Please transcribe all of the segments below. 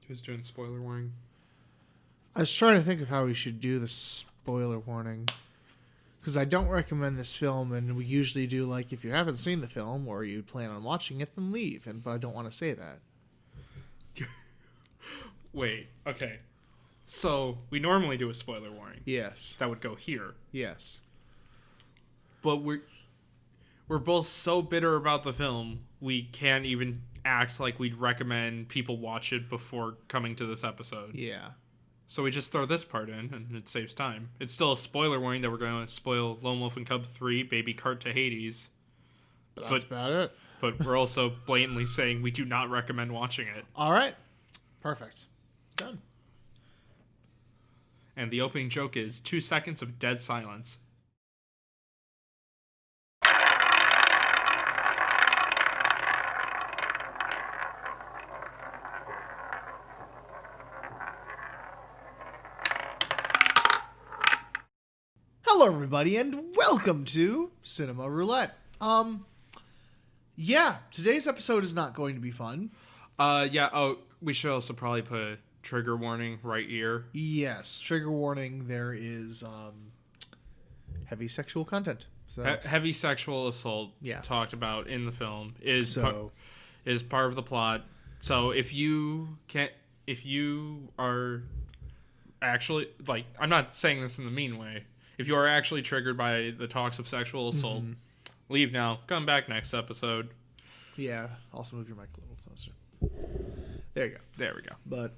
Who's doing spoiler warning? I was trying to think of how we should do the spoiler warning. Because I don't recommend this film, and we usually do, like, if you haven't seen the film or you plan on watching it, then leave. But I don't want to say that. Wait, okay. So, we normally do a spoiler warning. Yes. That would go here. Yes. But we're both so bitter about the film, we can't even act like we'd recommend people watch it before coming to this episode. Yeah. So we just throw this part in, and it saves time. It's still a spoiler warning that we're going to spoil Lone Wolf and Cub 3, Baby Cart to Hades. But that's about it. But we're also blatantly saying we do not recommend watching it. All right. Perfect. Done. And the opening joke is 2 seconds of dead silence. Hello, everybody, and welcome to Cinema Roulette. Today's episode is not going to be fun. We should also probably put a trigger warning right here. Yes, trigger warning. There is heavy sexual content. So Heavy sexual assault talked about in the film is part of the plot. So if you are actually, like, I'm not saying this in the mean way. If you are actually triggered by the talks of sexual assault, leave now. Come back next episode. Yeah. Also move your mic a little closer. There you go. There we go. But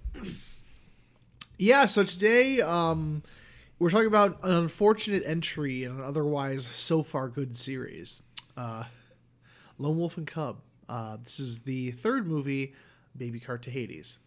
yeah, so today we're talking about an unfortunate entry in an otherwise so far good series. Lone Wolf and Cub. This is the third movie, Baby Cart to Hades.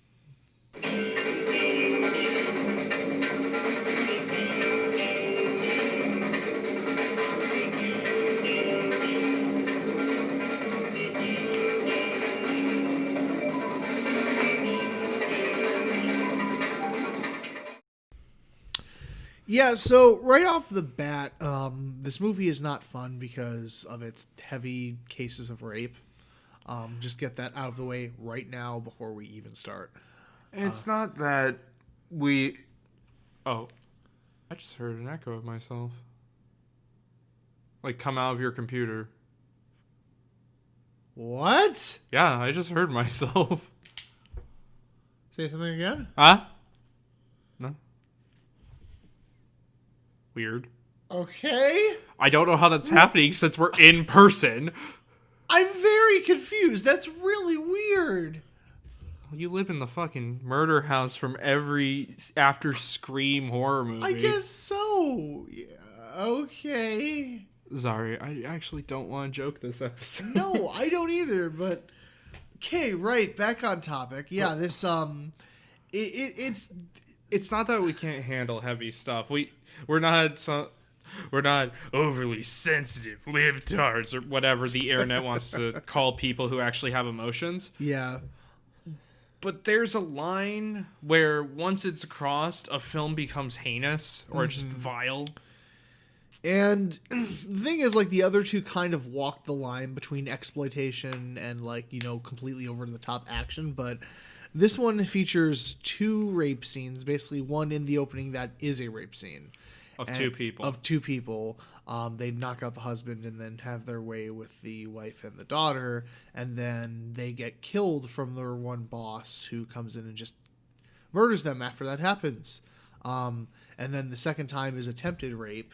Yeah, so right off the bat, this movie is not fun because of its heavy cases of rape. Just get that out of the way right now before we even start. It's not that we... Oh, I just heard an echo of myself. Like, come out of your computer. What? Yeah, I just heard myself. Say something again? Huh? No? Weird. Okay. I don't know how that's happening since we're in person. I'm very confused. That's really weird. You live in the fucking murder house from every after Scream horror movie. I guess so. Yeah, okay. Sorry, I actually don't want to joke this episode. No, I don't either, but... Okay, right, back on topic. Yeah, this, It's not that we can't handle heavy stuff. We're not overly sensitive libtards or whatever the internet wants to call people who actually have emotions. Yeah. But there's a line where once it's crossed, a film becomes heinous or just vile. And the thing is, like, the other two kind of walked the line between exploitation and, like, completely over-the-top action, but this one features 2 rape scenes, basically one in the opening that is a rape scene. Of 2 people. Of 2 people. They knock out the husband and then have their way with the wife and the daughter, and then they get killed from their one boss who comes in and just murders them after that happens. And then the second time is attempted rape.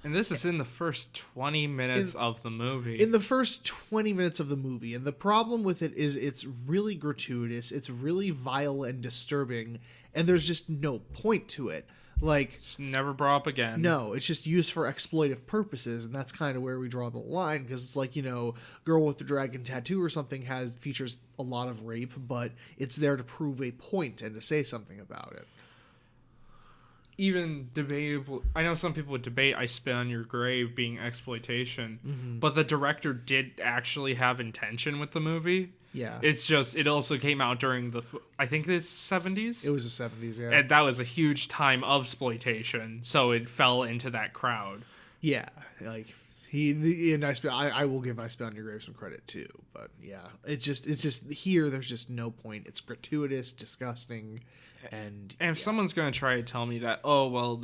And this is in the first 20 minutes of the movie. In the first 20 minutes of the movie. And the problem with it is it's really gratuitous. It's really vile and disturbing. And there's just no point to it. Like, it's never brought up again. No, it's just used for exploitive purposes. And that's kind of where we draw the line. Because it's like, Girl with the Dragon Tattoo or something features a lot of rape. But it's there to prove a point and to say something about it. Even debatable, I know some people would debate I Spit on Your Grave being exploitation, but the director did actually have intention with the movie. Yeah. It's just, it also came out during I think it's 70s? It was the 70s, yeah. And that was a huge time of exploitation, so it fell into that crowd. Yeah, like, I will give I Spit on Your Grave some credit too, but yeah, it's just here. There's just no point. It's gratuitous, disgusting, and if someone's gonna try to tell me that, oh well,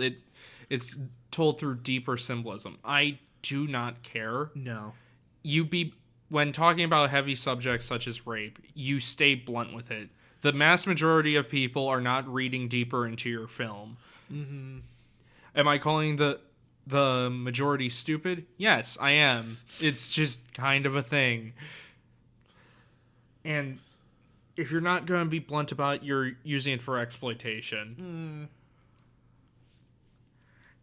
it's told through deeper symbolism, I do not care. No, when talking about heavy subjects such as rape, you stay blunt with it. The mass majority of people are not reading deeper into your film. Mm-hmm. Am I calling the majority stupid? Yes, I am. It's just kind of a thing. And if you're not going to be blunt about it, you're using it for exploitation.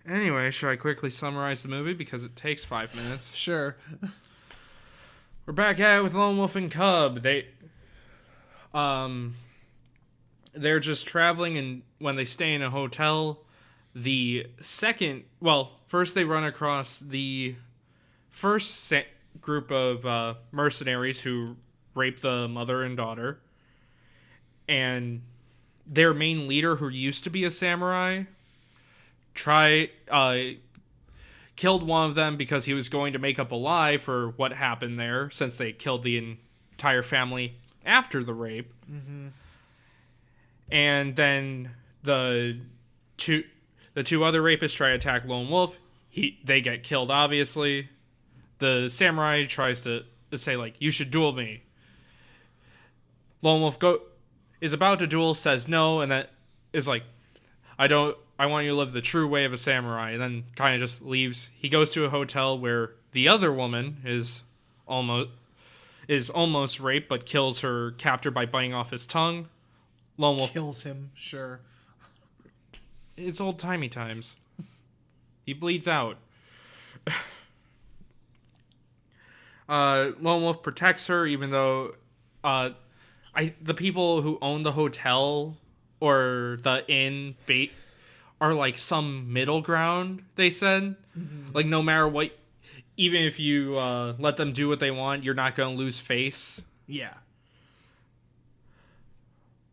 Anyway, should I quickly summarize the movie? Because it takes 5 minutes. Sure. We're back at it with Lone Wolf and Cub. They're just traveling, and when they stay in a hotel, first they run across the first group of mercenaries who raped the mother and daughter, and their main leader, who used to be a samurai, killed one of them because he was going to make up a lie for what happened there, since they killed the entire family after the rape. Mm-hmm. And then the two other rapists try to attack Lone Wolf. They get killed, obviously. The samurai tries to say, like, you should duel me. Lone Wolf is about to duel, says no, and then is like, I want you to live the true way of a samurai, and then kind of just leaves. He goes to a hotel where the other woman is almost raped, but kills her captor by biting off his tongue. Lone Wolf kills him, sure. It's old-timey times. He bleeds out. Lone Wolf protects her, even though the people who own the hotel or the inn are like some middle ground, they said. Mm-hmm. Like, no matter what, even if you let them do what they want, you're not going to lose face. Yeah.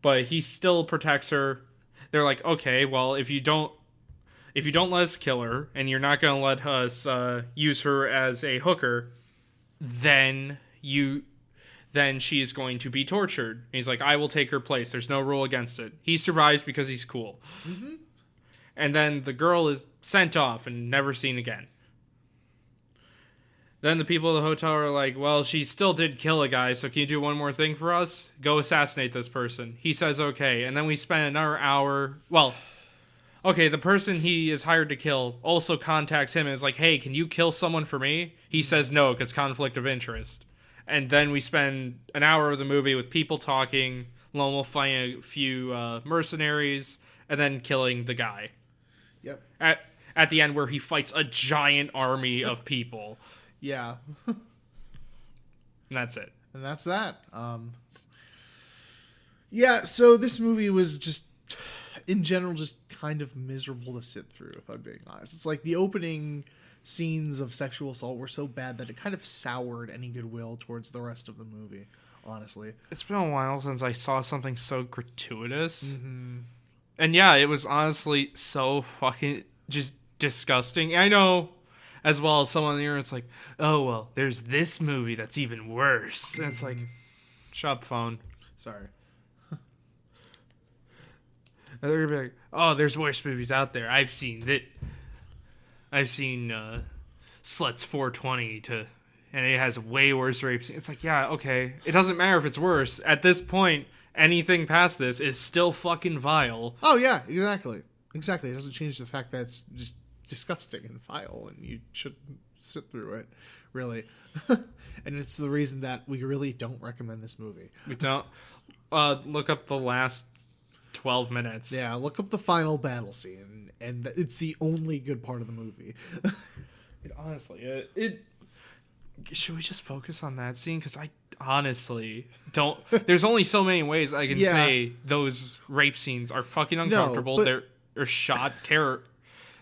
But he still protects her. They're like, okay, well, if you don't let us kill her, and you're not going to let us use her as a hooker, then she is going to be tortured. And he's like, I will take her place. There's no rule against it. He survives because he's cool. Mm-hmm. And then the girl is sent off and never seen again. Then the people of the hotel are like, well, she still did kill a guy, so can you do one more thing for us? Go assassinate this person. He says okay. And then we spend another hour. Well, okay, the person he is hired to kill also contacts him and is like, hey, can you kill someone for me? He says no, because conflict of interest. And then we spend an hour of the movie with people talking, Lone Wolf finding a few mercenaries, and then killing the guy. Yep. At the end, where he fights a giant army of people. Yeah. And that's it. And that's that. Yeah, so this movie was just, in general, just kind of miserable to sit through, if I'm being honest. It's like the opening scenes of sexual assault were so bad that it kind of soured any goodwill towards the rest of the movie, honestly. It's been a while since I saw something so gratuitous. Mm-hmm. And yeah, it was honestly so fucking just disgusting. I know, as well as someone here, it's like, oh, well, there's this movie that's even worse. And it's like, shut up, phone. Sorry. And they're going to be like, oh, there's worse movies out there. I've seen Sluts 420 and it has way worse rape scenes. It's like, yeah, okay. It doesn't matter if it's worse. At this point, anything past this is still fucking vile. Oh, yeah, exactly. Exactly. It doesn't change the fact that it's just disgusting and vile, and you shouldn't sit through it, really. And it's the reason that we really don't recommend this movie. We don't. Look up the last 12 minutes. Yeah, look up the final battle scene, and it's the only good part of the movie. Honestly, should we just focus on that scene? Because I honestly don't. There's only so many ways I can say those rape scenes are fucking uncomfortable. No, They're shot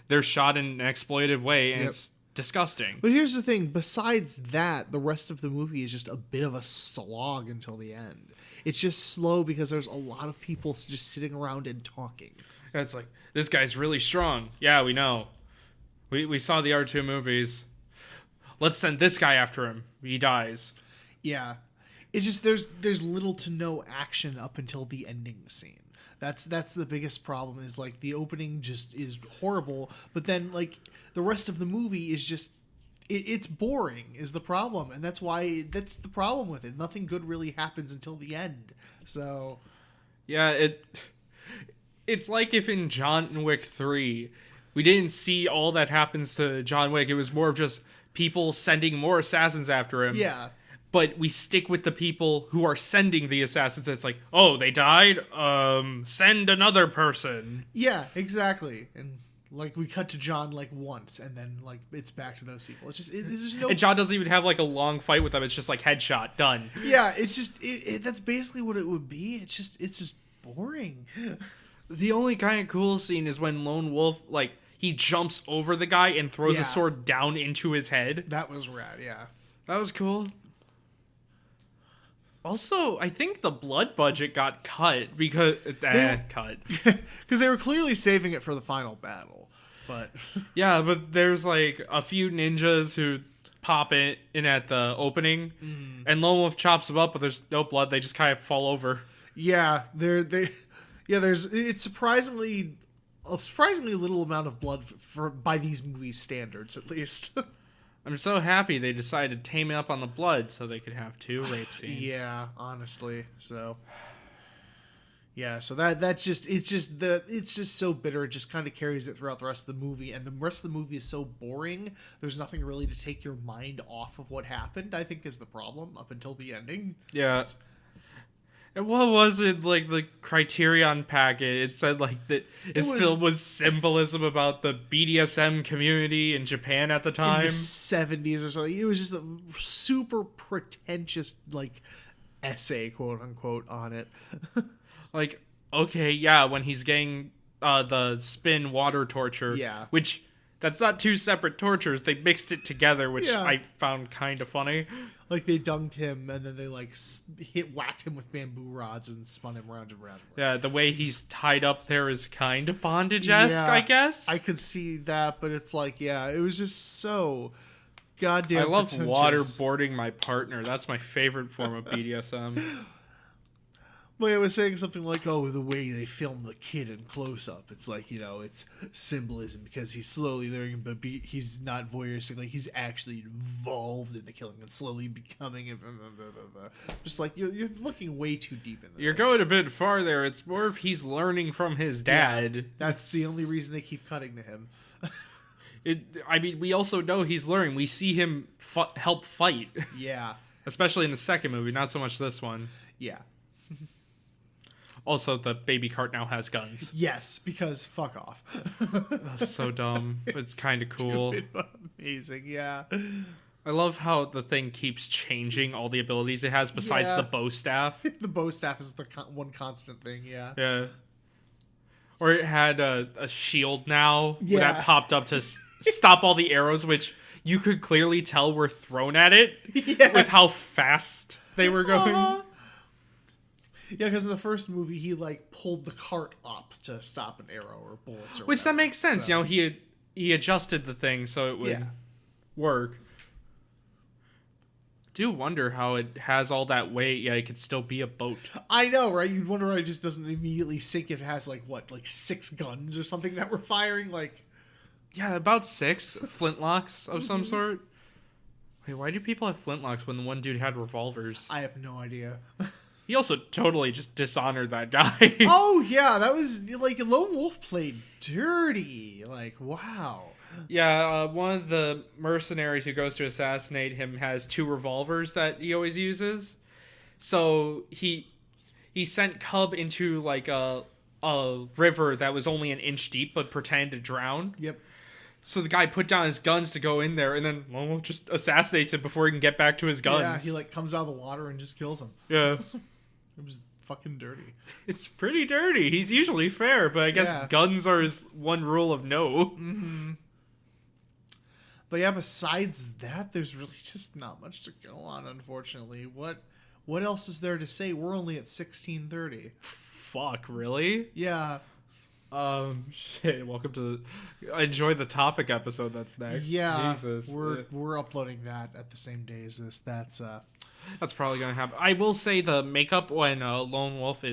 They're shot in an exploitive way, and it's disgusting. But here's the thing. Besides that, the rest of the movie is just a bit of a slog until the end. It's just slow because there's a lot of people just sitting around and talking. And it's like, this guy's really strong. Yeah, we know. We saw the R2 movies. let's send this guy after him. He dies. Yeah. It just there's little to no action up until the ending scene. That's the biggest problem, is like the opening just is horrible, but then like the rest of the movie is just it's boring is the problem, and that's the problem with it. Nothing good really happens until the end. So yeah, it's like if in John Wick 3 we didn't see all that happens to John Wick. It was more of just people sending more assassins after him. Yeah. But we stick with the people who are sending the assassins. It's like, oh, they died? Send another person. Yeah, exactly. And like we cut to John like once, and then like it's back to those people. It's just there's no. And John doesn't even have like a long fight with them. It's just like headshot, done. Yeah, it's just that's basically what it would be. It's just boring. The only kind of cool scene is when Lone Wolf like he jumps over the guy and throws a sword down into his head. That was rad. Yeah, that was cool. Also, I think the blood budget got cut because because they were clearly saving it for the final battle. But yeah, but there's like a few ninjas who pop in at the opening, and Lone Wolf chops them up, but there's no blood. They just kind of fall over. Yeah, it's surprisingly little amount of blood by these movies' standards, at least. I'm so happy they decided to tame it up on the blood so they could have 2 rape scenes. Yeah, honestly. So yeah, so it's just so bitter. It just kind of carries it throughout the rest of the movie, and the rest of the movie is so boring. There's nothing really to take your mind off of what happened, I think, is the problem up until the ending. Yeah. And what was it, like, the Criterion packet? It said, like, that this film was symbolism about the BDSM community in Japan at the time. In the 70s or something. It was just a super pretentious, like, essay, quote-unquote, on it. Like, okay, yeah, when he's getting the spin water torture. Yeah. Which, that's not 2 separate tortures. They mixed it together, which I found kind of funny. Like, they dunked him, and then they, like, whacked him with bamboo rods and spun him round and round. Yeah, the way he's tied up there is kind of bondage-esque, I guess. I could see that, but it's like, yeah, it was just so goddamn I love pretentious. waterboarding my partner. That's my favorite form of BDSM. Well, I was saying something like, oh, the way they filmed the kid in close-up. It's like, it's symbolism because he's slowly learning, but he's not voyeuristic. Like, he's actually involved in the killing and slowly becoming... Just like, you're looking way too deep in this. You're going a bit farther. It's more if he's learning from his dad. Yeah, that's the only reason they keep cutting to him. I mean, we also know he's learning. We see him help fight. Yeah. Especially in the second movie, not so much this one. Yeah. Also, the baby cart now has guns. Yes, because fuck off. That's so dumb. But it's kind of cool. Stupid, but amazing, yeah. I love how the thing keeps changing all the abilities it has besides the bow staff. The bow staff is the one constant thing, yeah. Yeah. Or it had a shield now that popped up to stop all the arrows, which you could clearly tell were thrown at it with how fast they were going. Yeah, because in the first movie, he, like, pulled the cart up to stop an arrow or bullets or Which, whatever. that makes sense. So. He adjusted the thing so it would work. I do wonder how it has all that weight, it could still be a boat. I know, right? You'd wonder why it just doesn't immediately sink if it has, like, 6 guns or something that we're firing, like... Yeah, about 6 flintlocks of some sort. Wait, why do people have flintlocks when the one dude had revolvers? I have no idea. He also totally just dishonored that guy. Oh, yeah, that was, like, Lone Wolf played dirty. Like, wow. Yeah, one of the mercenaries who goes to assassinate him has 2 revolvers that he always uses. So he sent Cub into, like, a river that was only an inch deep but pretended to drown. Yep. So the guy put down his guns to go in there, and then Lone Wolf just assassinates him before he can get back to his guns. Yeah, he, like, comes out of the water and just kills him. Yeah. It was fucking dirty. It's pretty dirty. He's usually fair, but I guess guns are his one rule of no. Mm-hmm. But yeah, besides that, there's really just not much to go on, unfortunately. What else is there to say? We're only at 16:30. Fuck, really? Yeah. Shit. Welcome to enjoy the topic episode that's next. Yeah, Jesus. we're uploading that at the same day as this. That's probably gonna happen. I will say the makeup when Lone Wolf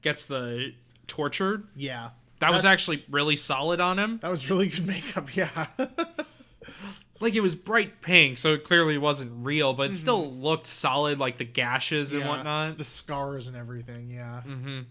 gets the tortured. Yeah, that was actually really solid on him. That was really good makeup. Yeah. Like, it was bright pink, so it clearly wasn't real, but it still looked solid, like the gashes and whatnot. The scars and everything, yeah. Mm-hmm.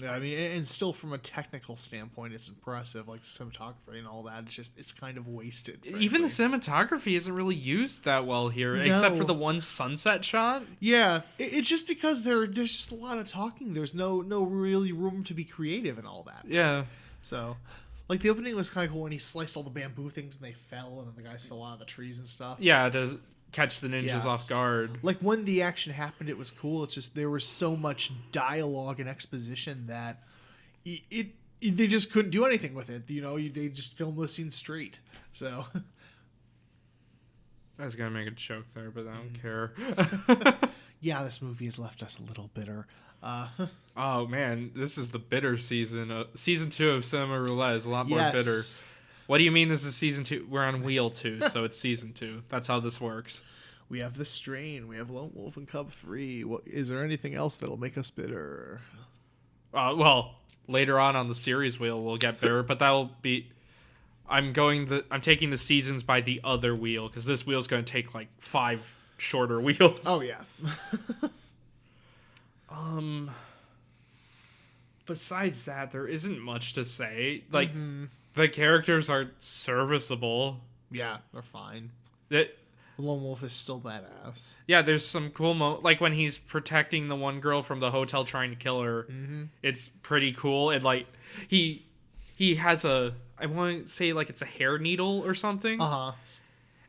Yeah, I mean, and still from a technical standpoint, it's impressive, like the cinematography and all that. It's kind of wasted. Frankly. Even the cinematography isn't really used that well here, except for the one sunset shot. Yeah, it's just because there's just a lot of talking. There's no really room to be creative and all that. Yeah. So... Like, the opening was kind of cool when he sliced all the bamboo things and they fell, and then the guys fell out of the trees and stuff. Yeah, to catch the ninjas off guard. Like, when the action happened, it was cool. It's just there was so much dialogue and exposition that they just couldn't do anything with it. You know, they just filmed the scene straight. So... I was going to make a joke there, but I don't care. Yeah, this movie has left us a little bitter. Oh man, this is the bitter season. Season 2 of Cinema Roulette is a lot more bitter. What do you mean this is season 2? We're on wheel 2, so it's season 2. That's how this works. We have The Strain. We have Lone Wolf and Cub 3. Is there anything else that'll make us bitter? Well, later on the series wheel we'll get bitter, but that'll be... I'm taking the seasons by the other wheel, because this wheel's going to take like 5 shorter wheels. Oh yeah. Besides that, there isn't much to say. Like, the characters are serviceable. Yeah, they're fine. The Lone Wolf is still badass. Yeah, there's some cool like when he's protecting the one girl from the hotel trying to kill her. It's pretty cool. And like he has I want to say like it's a hair needle or something.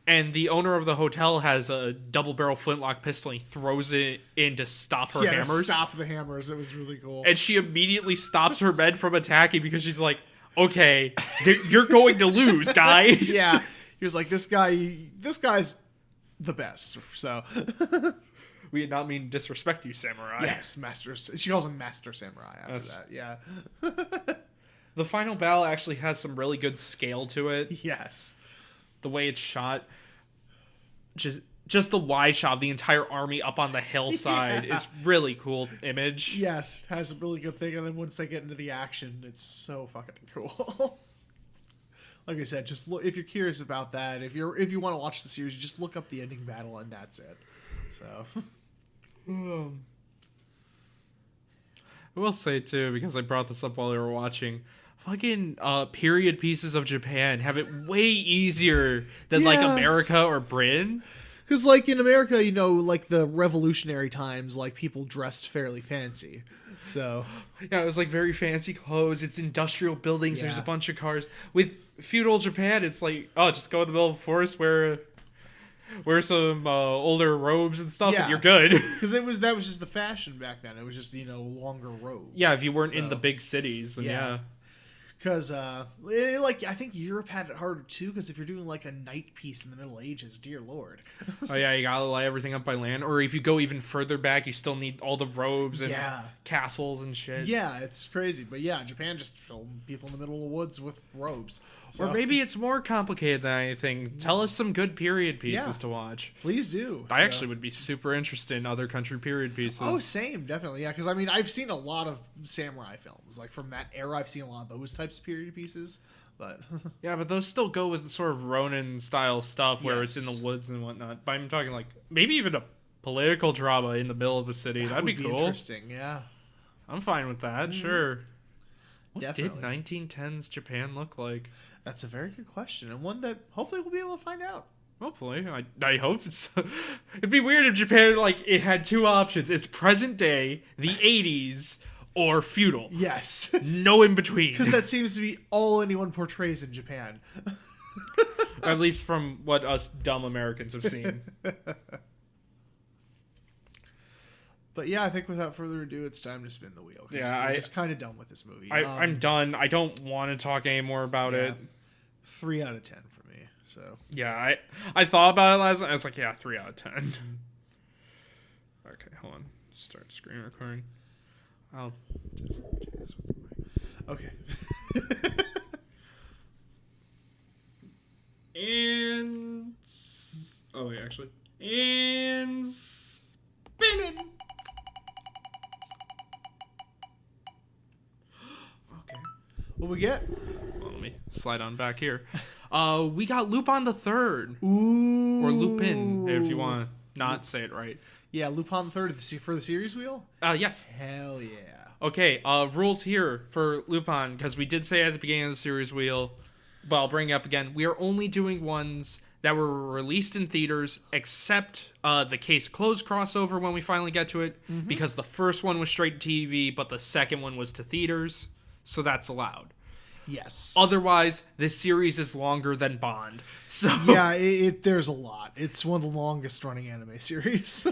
And the owner of the hotel has a double-barrel flintlock pistol. And he throws it in to stop her hammers. To stop the hammers. It was really cool. And she immediately stops her men from attacking because she's like, "Okay, you're going to lose, guys." Yeah, he was like, "This guy's the best." So we did not mean to disrespect you, samurai. Yes, master. She calls him Master Samurai after that. Yeah. The final battle actually has some really good scale to it. Yes. The way it's shot. Just the wide shot of the entire army up on the hillside is really cool image. Yes, has a really good thing, and then once they get into the action, it's so fucking cool. Like I said, just look, if you're curious about that, if you want to watch the series, just look up the ending battle, and that's it. So, I will say too, because I brought this up while we were watching. Fucking period pieces of Japan have it way easier than like America or Britain. Because like in America, you know, like the revolutionary times, like people dressed fairly fancy. So yeah, it was like very fancy clothes. It's industrial buildings. Yeah. There's a bunch of cars. With feudal Japan, it's like, oh, just go in the middle of the forest, wear some older robes and stuff, and you're good. Because that was just the fashion back then. It was just, you know, longer robes. Yeah, if you weren't in the big cities, then yeah. Because, like, I think Europe had it harder, too, because if you're doing, like, a night piece in the Middle Ages, dear Lord. Oh, yeah, you gotta light everything up by land. Or if you go even further back, you still need all the robes and castles and shit. Yeah, it's crazy. But, yeah, Japan just filmed people in the middle of the woods with robes. So. Or maybe it's more complicated than anything. Tell us some good period pieces to watch. Please do. I actually would be super interested in other country period pieces. Oh, same, definitely, yeah. Because, I mean, I've seen a lot of samurai films. Like, from that era, I've seen a lot of those types of period pieces. But yeah, but those still go with sort of Ronin-style stuff where it's in the woods and whatnot. But I'm talking, like, maybe even a political drama in the middle of a city. That'd be cool. Interesting, yeah. I'm fine with that, sure. What definitely. did 1910s Japan look like? That's a very good question, and one that hopefully we'll be able to find out. Hopefully. I hope it's... It'd be weird if Japan, like, it had two options. It's present day, the 80s, or feudal. Yes. No in between. Because that seems to be all anyone portrays in Japan. At least from what us dumb Americans have seen. But yeah, I think without further ado, it's time to spin the wheel. Yeah, I'm just kind of done with this movie. I'm done. I don't want to talk anymore about it. 3 out of 10 for me. So yeah, I thought about it last night. I was like, yeah, 3 out of 10. Okay, hold on. Start screen recording. I'll just do this with my... Okay. And... Oh, wait, actually. And... Spin! Okay. What we get? Well, let me slide on back here. We got Lupin the Third. Ooh. Or Lupin, if you want to not say it right. Yeah, Lupin the Third for the series wheel? Yes. Hell yeah. Okay, rules here for Lupin, because we did say at the beginning of the series wheel, but I'll bring it up again. We are only doing ones that were released in theaters, except the Case Closed crossover when we finally get to it, because the first one was straight to TV, but the second one was to theaters, so that's allowed. Yes. Otherwise, this series is longer than Bond. So yeah, there's a lot. It's one of the longest running anime series.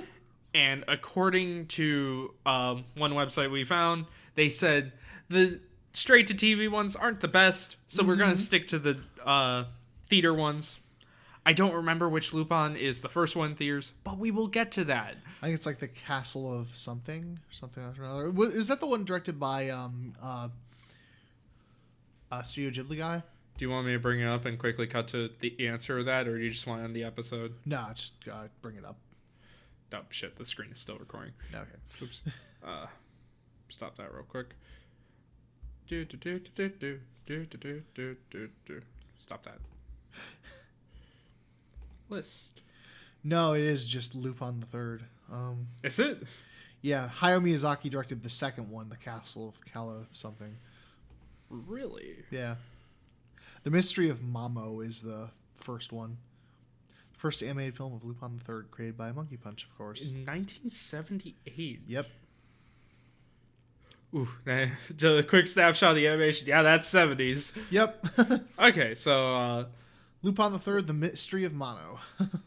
And according to one website we found, they said the straight-to-TV ones aren't the best, so we're going to stick to the theater ones. I don't remember which Lupin is the first one in theaters, but we will get to that. I think it's like the Castle of something after another. Is that the one directed by Studio Ghibli guy? Do you want me to bring it up and quickly cut to the answer of that, or do you just want to end the episode? No, just bring it up. Oh, shit, the screen is still recording. Okay. Oops. Stop that real quick. Stop that. List. No, it is just Lupin the Third. Is it? Yeah, Hayao Miyazaki directed the second one, The Castle of Kala something. Really? Yeah. The Mystery of Mamo is the first one. First animated film of Lupin the Third, created by Monkey Punch, of course. In 1978. Yep. Ooh, just a quick snapshot of the animation. Yeah, that's 70s. Yep. Okay, so Lupin the Third, The Mystery of Mamo.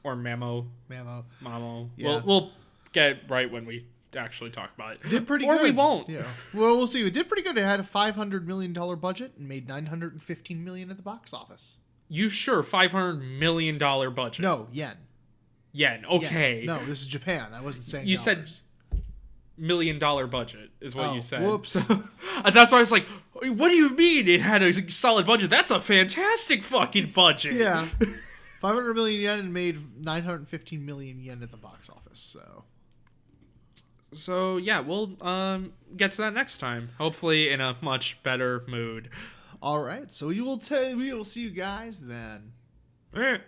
Or Mamo. Mamo. Yeah. We'll get it right when we actually talk about it. Did pretty good. Or we won't. Yeah. Well, we'll see. It did pretty good. It had a $500 million budget and made $915 million at the box office. You sure? $500 million budget. No, yen. Yen. Okay. Yen. No, this is Japan. I wasn't saying you dollars. Said $1 million budget is what you said. Whoops. That's why I was like, what do you mean it had a solid budget? That's a fantastic fucking budget. Yeah. 500 million yen and made 915 million yen at the box office. So yeah, we'll get to that next time. Hopefully in a much better mood. All right. So we will see you guys then. Bye.